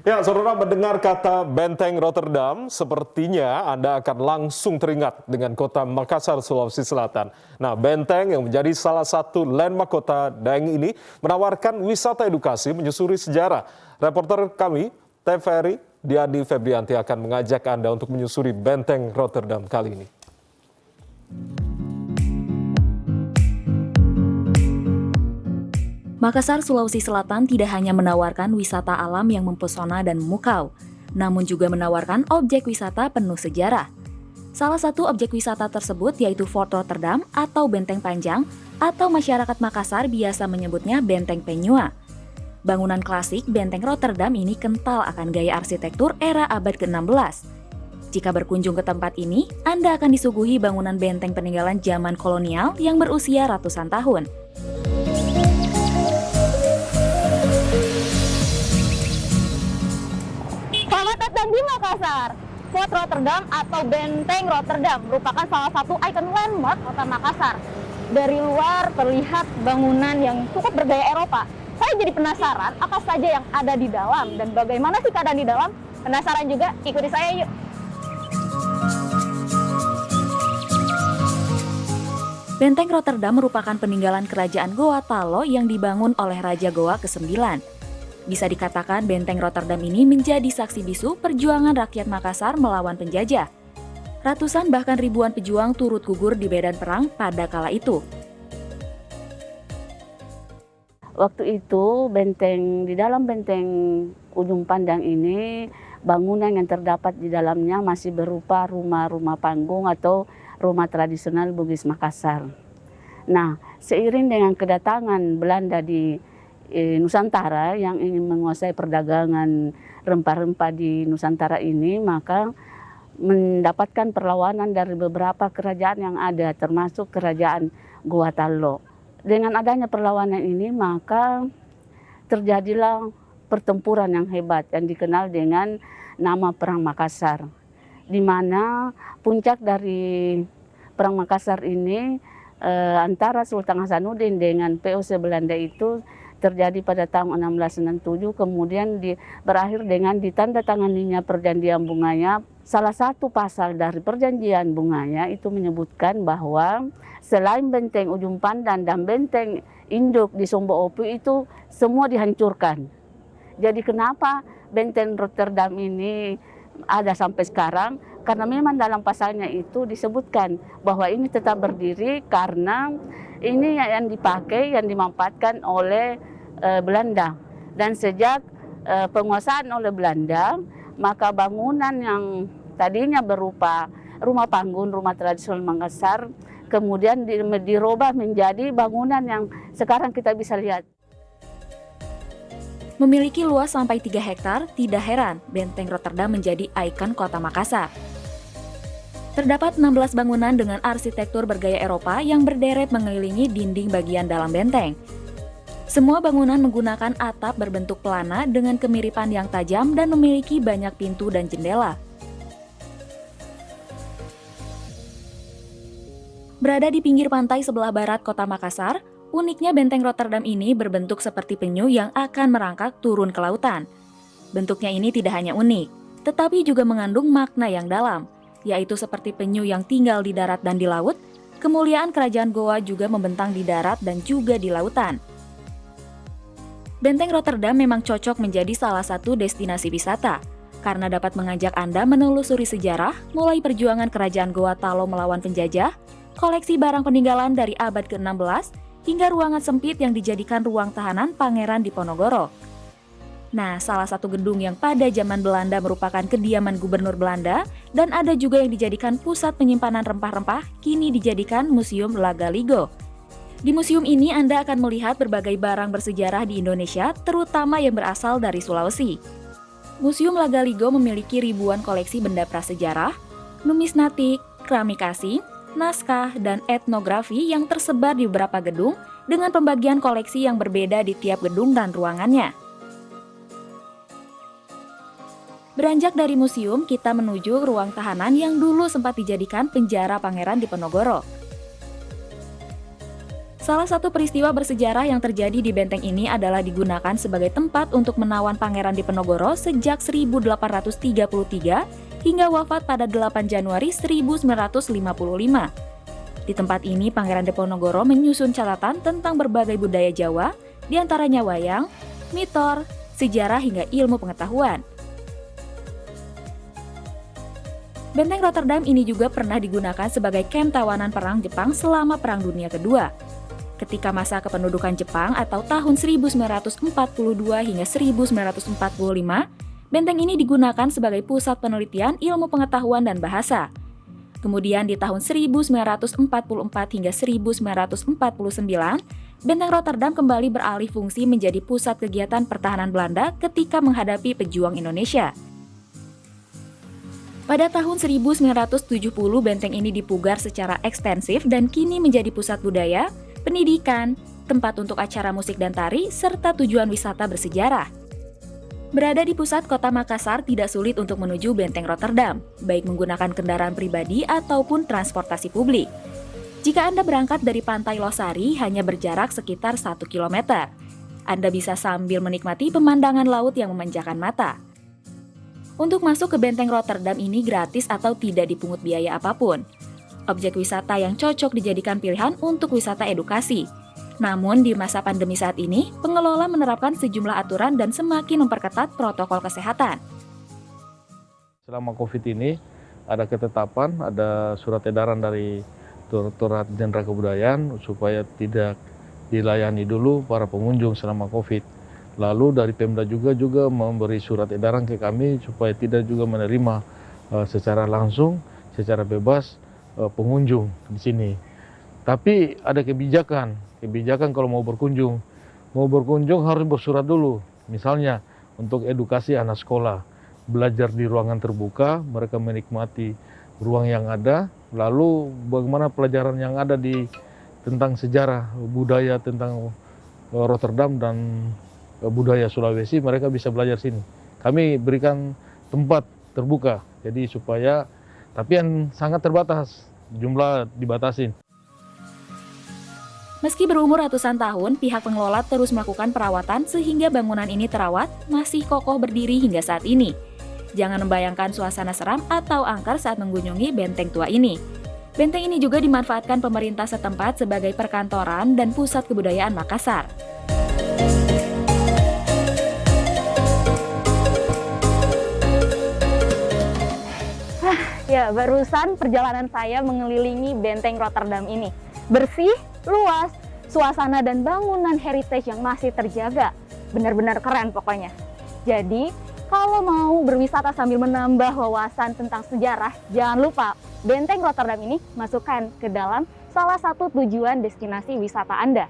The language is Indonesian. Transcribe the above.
Ya, saudara mendengar kata Benteng Rotterdam, sepertinya Anda akan langsung teringat dengan kota Makassar, Sulawesi Selatan. Nah, Benteng yang menjadi salah satu landmark kota Daeng ini menawarkan wisata edukasi menyusuri sejarah. Reporter kami, TVRI, Diadi Febrianti akan mengajak Anda untuk menyusuri Benteng Rotterdam kali ini. Makassar, Sulawesi Selatan tidak hanya menawarkan wisata alam yang mempesona dan memukau, namun juga menawarkan objek wisata penuh sejarah. Salah satu objek wisata tersebut yaitu Fort Rotterdam atau Benteng Panjang, atau masyarakat Makassar biasa menyebutnya Benteng Penyua. Bangunan klasik Benteng Rotterdam ini kental akan gaya arsitektur era abad ke-16. Jika berkunjung ke tempat ini, Anda akan disuguhi bangunan benteng peninggalan zaman kolonial yang berusia ratusan tahun. Selamat datang di Makassar. Fort Rotterdam atau Benteng Rotterdam merupakan salah satu ikon landmark kota Makassar. Dari luar terlihat bangunan yang cukup bergaya Eropa. Saya jadi penasaran apa saja yang ada di dalam dan bagaimana sih keadaan di dalam. Penasaran juga? Ikuti saya yuk. Benteng Rotterdam merupakan peninggalan kerajaan Goa Talo yang dibangun oleh Raja Goa ke-9. Bisa dikatakan Benteng Rotterdam ini menjadi saksi bisu perjuangan rakyat Makassar melawan penjajah. Ratusan bahkan ribuan pejuang turut gugur di medan perang pada kala itu. Waktu itu di dalam benteng Ujung Pandang ini, bangunan yang terdapat di dalamnya masih berupa rumah-rumah panggung atau rumah tradisional Bugis Makassar. Nah, seiring dengan kedatangan Belanda di Nusantara yang ingin menguasai perdagangan rempah-rempah di Nusantara ini, maka mendapatkan perlawanan dari beberapa kerajaan yang ada, termasuk kerajaan Goa Talo. Dengan adanya perlawanan ini, maka terjadilah pertempuran yang hebat yang dikenal dengan nama Perang Makassar, di mana puncak dari Perang Makassar ini antara Sultan Hasanuddin dengan POC Belanda itu terjadi pada tahun 1667, kemudian berakhir dengan ditandatanganinya perjanjian Bungaya. Salah satu pasal dari perjanjian Bungaya itu menyebutkan bahwa selain benteng Ujung Pandan dan benteng induk di Sombo Opu itu semua dihancurkan. Jadi kenapa Benteng Rotterdam ini ada sampai sekarang? Karena memang dalam pasalnya itu disebutkan bahwa ini tetap berdiri karena ini yang dipakai, yang dimanfaatkan oleh Belanda. Dan sejak penguasaan oleh Belanda, maka bangunan yang tadinya berupa rumah panggung, rumah tradisional Makassar, kemudian dirubah menjadi bangunan yang sekarang kita bisa lihat. Memiliki luas sampai 3 hektar, tidak heran Benteng Rotterdam menjadi ikon kota Makassar. Terdapat 16 bangunan dengan arsitektur bergaya Eropa yang berderet mengelilingi dinding bagian dalam benteng. Semua bangunan menggunakan atap berbentuk pelana dengan kemiripan yang tajam dan memiliki banyak pintu dan jendela. Berada di pinggir pantai sebelah barat kota Makassar, uniknya Benteng Rotterdam ini berbentuk seperti penyu yang akan merangkak turun ke lautan. Bentuknya ini tidak hanya unik, tetapi juga mengandung makna yang dalam, yaitu seperti penyu yang tinggal di darat dan di laut. Kemuliaan kerajaan Goa juga membentang di darat dan juga di lautan. Benteng Rotterdam memang cocok menjadi salah satu destinasi wisata, karena dapat mengajak Anda menelusuri sejarah, mulai perjuangan kerajaan Goa Talo melawan penjajah, koleksi barang peninggalan dari abad ke-16, hingga ruangan sempit yang dijadikan ruang tahanan Pangeran Diponegoro. Nah, salah satu gedung yang pada zaman Belanda merupakan kediaman gubernur Belanda dan ada juga yang dijadikan pusat penyimpanan rempah-rempah, kini dijadikan Museum Lagaligo. Di museum ini Anda akan melihat berbagai barang bersejarah di Indonesia, terutama yang berasal dari Sulawesi. Museum Lagaligo memiliki ribuan koleksi benda prasejarah, numismatik, keramik asing, naskah, dan etnografi yang tersebar di beberapa gedung dengan pembagian koleksi yang berbeda di tiap gedung dan ruangannya. Beranjak dari museum, kita menuju ruang tahanan yang dulu sempat dijadikan penjara Pangeran Diponegoro. Salah satu peristiwa bersejarah yang terjadi di benteng ini adalah digunakan sebagai tempat untuk menawan Pangeran Diponegoro sejak 1833 hingga wafat pada 8 Januari 1955. Di tempat ini, Pangeran Diponegoro menyusun catatan tentang berbagai budaya Jawa, diantaranya wayang, mitor, sejarah hingga ilmu pengetahuan. Benteng Rotterdam ini juga pernah digunakan sebagai kamp tawanan perang Jepang selama Perang Dunia Kedua. Ketika masa kependudukan Jepang atau tahun 1942 hingga 1945, benteng ini digunakan sebagai pusat penelitian ilmu pengetahuan dan bahasa. Kemudian di tahun 1944 hingga 1949, benteng Rotterdam kembali beralih fungsi menjadi pusat kegiatan pertahanan Belanda ketika menghadapi pejuang Indonesia. Pada tahun 1970, benteng ini dipugar secara ekstensif dan kini menjadi pusat budaya, pendidikan, tempat untuk acara musik dan tari, serta tujuan wisata bersejarah. Berada di pusat kota Makassar tidak sulit untuk menuju benteng Rotterdam, baik menggunakan kendaraan pribadi ataupun transportasi publik. Jika Anda berangkat dari Pantai Losari hanya berjarak sekitar 1 km. Anda bisa sambil menikmati pemandangan laut yang memanjakan mata. Untuk masuk ke benteng Rotterdam ini gratis atau tidak dipungut biaya apapun. Objek wisata yang cocok dijadikan pilihan untuk wisata edukasi. Namun di masa pandemi saat ini, pengelola menerapkan sejumlah aturan dan semakin memperketat protokol kesehatan. Selama COVID ini ada ketetapan, ada surat edaran dari Direktorat Jenderal Kebudayaan supaya tidak dilayani dulu para pengunjung selama COVID. Lalu dari Pemda juga memberi surat edaran ke kami supaya tidak juga menerima secara langsung, secara bebas pengunjung di sini. Tapi ada kebijakan kalau mau berkunjung harus bersurat dulu. Misalnya untuk edukasi anak sekolah, belajar di ruangan terbuka, mereka menikmati ruang yang ada, lalu bagaimana pelajaran yang ada tentang sejarah, budaya, tentang Rotterdam dan budaya Sulawesi, mereka bisa belajar sini. Kami berikan tempat terbuka, jadi tapi yang sangat terbatas, jumlah dibatasin. Meski berumur ratusan tahun, pihak pengelola terus melakukan perawatan sehingga bangunan ini terawat, masih kokoh berdiri hingga saat ini. Jangan membayangkan suasana seram atau angker saat mengunjungi benteng tua ini. Benteng ini juga dimanfaatkan pemerintah setempat sebagai perkantoran dan pusat kebudayaan Makassar. Ya, barusan perjalanan saya mengelilingi benteng Rotterdam ini. Bersih, luas, suasana dan bangunan heritage yang masih terjaga. Benar-benar keren pokoknya. Jadi, kalau mau berwisata sambil menambah wawasan tentang sejarah, jangan lupa benteng Rotterdam ini masukkan ke dalam salah satu tujuan destinasi wisata Anda.